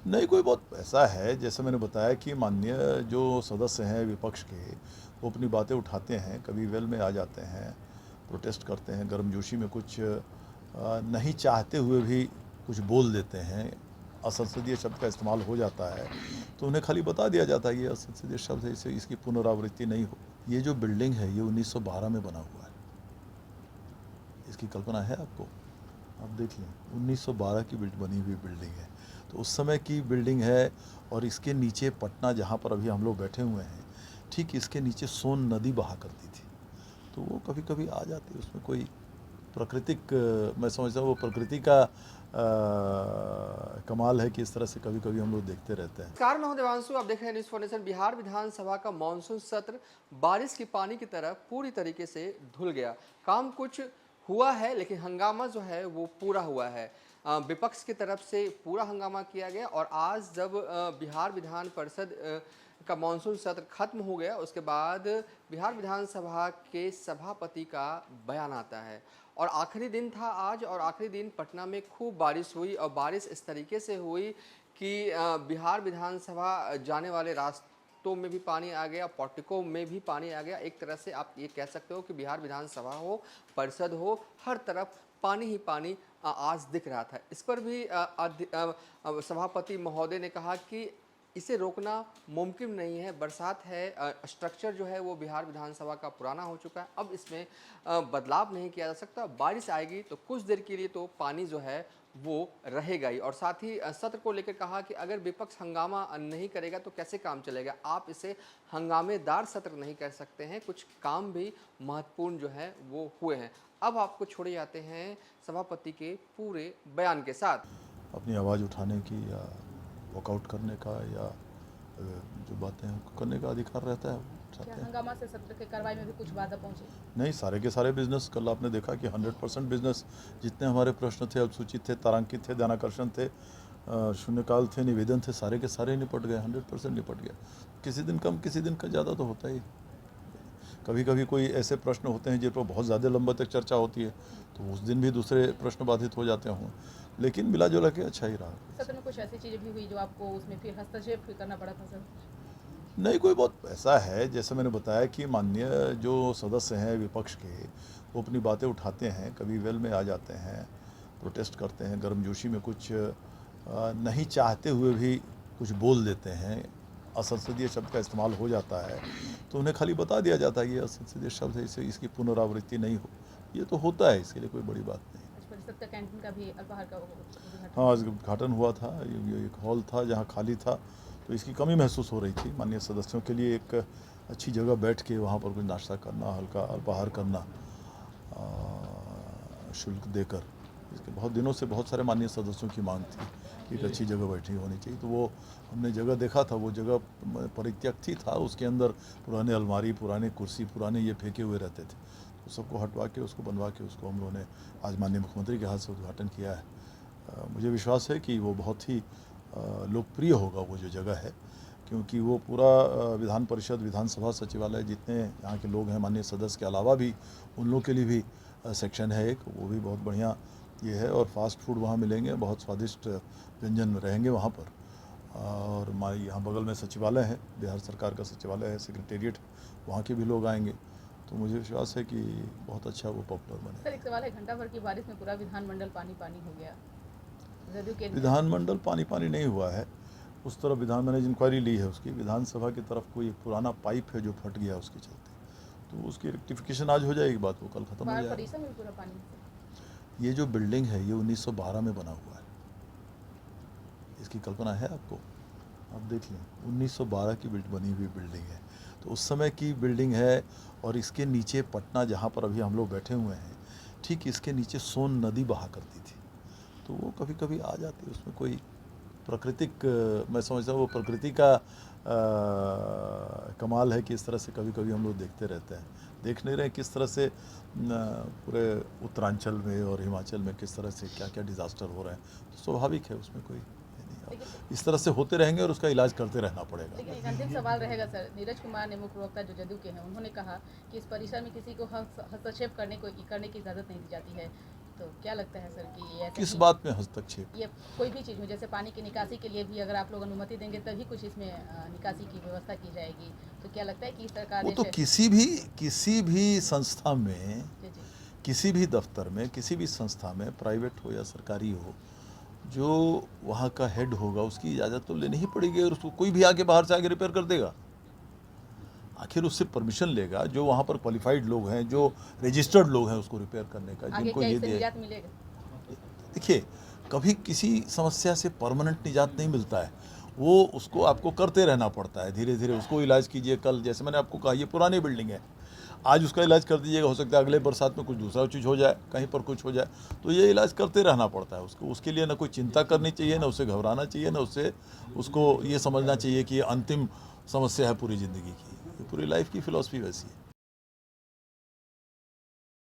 नहीं, कोई बहुत ऐसा है, जैसे मैंने बताया कि माननीय जो सदस्य हैं विपक्ष के, वो अपनी बातें उठाते हैं, कभी वेल में आ जाते हैं, प्रोटेस्ट करते हैं, गर्मजोशी में कुछ नहीं चाहते हुए भी कुछ बोल देते हैं, असंसदीय शब्द का इस्तेमाल हो जाता है, तो उन्हें खाली बता दिया जाता है ये असंसदीय शब्द है, इसे इसकी पुनरावृत्ति नहीं हो। ये जो बिल्डिंग है ये 1912 में बना हुआ है, इसकी कल्पना है आपको? आप देख लें, 1912 की बनी हुई बिल्डिंग है, तो उस समय की बिल्डिंग है। और इसके नीचे पटना, जहाँ पर अभी हम लोग बैठे हुए हैं, ठीक इसके नीचे सोन नदी बहा करती थी, तो वो कभी कभी आ जाती है। उसमें कोई प्राकृतिक, मैं समझता हूँ वो प्रकृति का कमाल है कि इस तरह से कभी कभी हम लोग देखते रहते हैं। नमस्कार, मैं हूं देवांशु। आप देख रहे हैं न्यूज फॉर। बिहार विधानसभा का मानसून सत्र बारिश की पानी की तरह पूरी तरीके से धुल गया। काम कुछ हुआ है लेकिन हंगामा जो है वो पूरा हुआ है। विपक्ष की तरफ से पूरा हंगामा किया गया और आज जब बिहार विधान परिषद का मानसून सत्र खत्म हो गया, उसके बाद बिहार विधानसभा के सभापति का बयान आता है। और आखिरी दिन था आज, और आखिरी दिन पटना में खूब बारिश हुई और बारिश इस तरीके से हुई कि बिहार विधानसभा जाने वाले रास्तों में भी पानी आ गया, पॉर्टिको में भी पानी आ गया। एक तरह से आप ये कह सकते हो कि बिहार विधानसभा हो, परिषद हो, हर तरफ पानी ही पानी आज दिख रहा था। इस पर भी सभापति महोदय ने कहा कि इसे रोकना मुमकिन नहीं है। बरसात है, स्ट्रक्चर जो है वो बिहार विधानसभा का पुराना हो चुका है, अब इसमें बदलाव नहीं किया जा सकता। बारिश आएगी तो कुछ देर के लिए तो पानी जो है वो रहेगा ही। और साथ ही सत्र को लेकर कहा कि अगर विपक्ष हंगामा नहीं करेगा तो कैसे काम चलेगा। आप इसे हंगामेदार सत्र नहीं कर सकते हैं, कुछ काम भी महत्वपूर्ण जो है वो हुए हैं। अब आपको छोड़े जाते हैं सभापति के पूरे बयान के साथ। अपनी आवाज़ उठाने की या वॉकआउट करने का या जो बातें हैं करने का अधिकार रहता है। क्या हंगामा से सत्र के कार्रवाई में भी कुछ बाधा पहुंची? नहीं, सारे के सारे बिजनेस, कल आपने देखा कि 100% बिजनेस, जितने हमारे प्रश्न थे, अभिसूचित थे, तारांकित थे, ध्यानाकर्षण थे, शून्यकाल थे, निवेदन थे, सारे के सारे निपट गए, 100% निपट गया। किसी दिन कम, किसी दिन का ज़्यादा तो होता ही। कभी कभी कोई ऐसे प्रश्न होते हैं जिन पर बहुत ज़्यादा लंबा तक चर्चा होती है, तो उस दिन भी दूसरे प्रश्न बाधित हो जाते हों, लेकिन मिला जुला के अच्छा ही रहा। सत्र में कुछ ऐसी चीजें भी हुई जो आपको उसमें फिर हस्तक्षेप करना पड़ा था सर? नहीं, कोई बहुत ऐसा है, जैसे मैंने बताया कि माननीय जो सदस्य हैं विपक्ष के, वो अपनी बातें उठाते हैं, कभी वेल में आ जाते हैं, प्रोटेस्ट करते हैं, गर्मजोशी में कुछ नहीं चाहते हुए भी कुछ बोल देते हैं, असंसदीय शब्द का इस्तेमाल हो जाता है, तो उन्हें खाली बता दिया जाता है ये असंसदीय शब्द है, इसे इसकी पुनरावृत्ति नहीं हो। ये तो होता है, इसके लिए कोई बड़ी बात नहीं। आज परिषद का कैंटीन का भी अल्पाहार का उद्घाटन। हाँ, आज उद्घाटन हुआ था। ये एक हॉल था जहाँ खाली था, तो इसकी कमी महसूस हो रही थी। माननीय सदस्यों के लिए एक अच्छी जगह बैठ के वहाँ पर कुछ नाश्ता करना, हल्का अल्पाहार करना शुल्क देकर, इसके बहुत दिनों से बहुत सारे माननीय सदस्यों की मांग थी कि एक अच्छी जगह बैठी होनी चाहिए, तो वो हमने जगह देखा था। वो जगह परित्यक्त ही था, उसके अंदर पुराने अलमारी, पुराने कुर्सी, पुराने ये फेंके हुए रहते थे, तो सबको हटवा के उसको बनवा के उसको हम लोगों ने आज माननीय मुख्यमंत्री के हाथ से उद्घाटन किया है। मुझे विश्वास है कि वो बहुत ही लोकप्रिय होगा वो जो जगह है, क्योंकि वो पूरा विधान परिषद, विधानसभा सचिवालय, जितने यहाँ के लोग हैं माननीय सदस्य के अलावा भी उन लोग के लिए भी सेक्शन है एक, वो भी बहुत बढ़िया ये है। और फास्ट फूड वहाँ मिलेंगे, बहुत स्वादिष्ट व्यंजन रहेंगे वहाँ पर। और हमारे यहाँ बगल में सचिवालय है, बिहार सरकार का सचिवालय है, सेक्रेटेरिएट, वहाँ के भी लोग आएंगे, तो मुझे विश्वास है कि बहुत अच्छा वो पॉपुलर बनेगा। सर, एक सवाल है, घंटा भर की बारिश में पूरा विधानमंडल पानी पानी हो गया। विधानमंडल पानी पानी नहीं हुआ है, उस तरफ विधान, मैंने इंक्वायरी ली है उसकी, विधानसभा की तरफ कोई पुराना पाइप है जो फट गया उसके चलते, तो उसकी रेक्टिफिकेशन आज हो जाएगी, बात वो कल खत्म हो जाएगी। परिसर में पूरा पानी। ये जो बिल्डिंग है ये 1912 में बना हुआ है, इसकी कल्पना है आपको? आप देख लें, 1912 की बनी हुई बिल्डिंग है, तो उस समय की बिल्डिंग है। और इसके नीचे पटना, जहाँ पर अभी हम लोग बैठे हुए हैं, ठीक इसके नीचे सोन नदी बहा करती थी, तो वो कभी कभी आ जाती है। उसमें कोई प्राकृतिक, मैं समझता हूँ वो प्रकृति का कमाल है कि इस तरह से कभी कभी हम लोग देखते रहते हैं। देख नहीं रहे किस तरह से पूरे उत्तरांचल में और हिमाचल में किस तरह से क्या क्या डिज़ास्टर हो रहे हैं, तो स्वाभाविक है, उसमें कोई नहीं। इस तरह से होते रहेंगे और उसका इलाज करते रहना पड़ेगा। लेकिन एक अंतिम सवाल रहेगा सर, नीरज कुमार ने, मुख्य प्रवक्ता जो जदयू के हैं, उन्होंने कहा कि इस परिसर में किसी को हस्तक्षेप करने की इजाज़त नहीं दी जाती है। तो क्या लगता है सर कि ये ऐसे किस ही- बात में हस्तक्षेप? ये कोई भी चीज़ हो, जैसे पानी की निकासी के लिए भी अगर आप लोग अनुमति देंगे तभी कुछ इसमें निकासी की व्यवस्था की जाएगी, तो क्या लगता है कि सरकार वो तो किसी भी संस्था में, जी जी किसी भी दफ्तर में, किसी भी संस्था में, प्राइवेट हो या सरकारी हो, जो वहाँ का हेड होगा उसकी इजाज़त तो लेनी ही पड़ेगी। और उसको कोई भी आके बाहर से आके रिपेयर कर देगा, आखिर उससे परमिशन लेगा जो वहाँ पर क्वालिफाइड लोग हैं, जो रजिस्टर्ड लोग हैं उसको रिपेयर करने का, आगे जिनको क्या ये इससे दिए। निजात मिलेगा? देखिए, कभी किसी समस्या से परमानेंट निजात नहीं मिलता है, वो उसको आपको करते रहना पड़ता है। धीरे धीरे उसको इलाज कीजिए। कल जैसे मैंने आपको कहा, ये पुरानी बिल्डिंग है, आज उसका इलाज कर दीजिएगा, हो सकता है अगले बरसात में कुछ दूसरा चीज़ हो जाए, कहीं पर कुछ हो जाए, तो ये इलाज करते रहना पड़ता है उसको। उसके लिए ना कोई चिंता करनी चाहिए, ना उससे घबराना चाहिए, ना उसको ये समझना चाहिए कि ये अंतिम समस्या है पूरी ज़िंदगी की। ये पूरी लाइफ की फ़िलॉसफी वैसी है।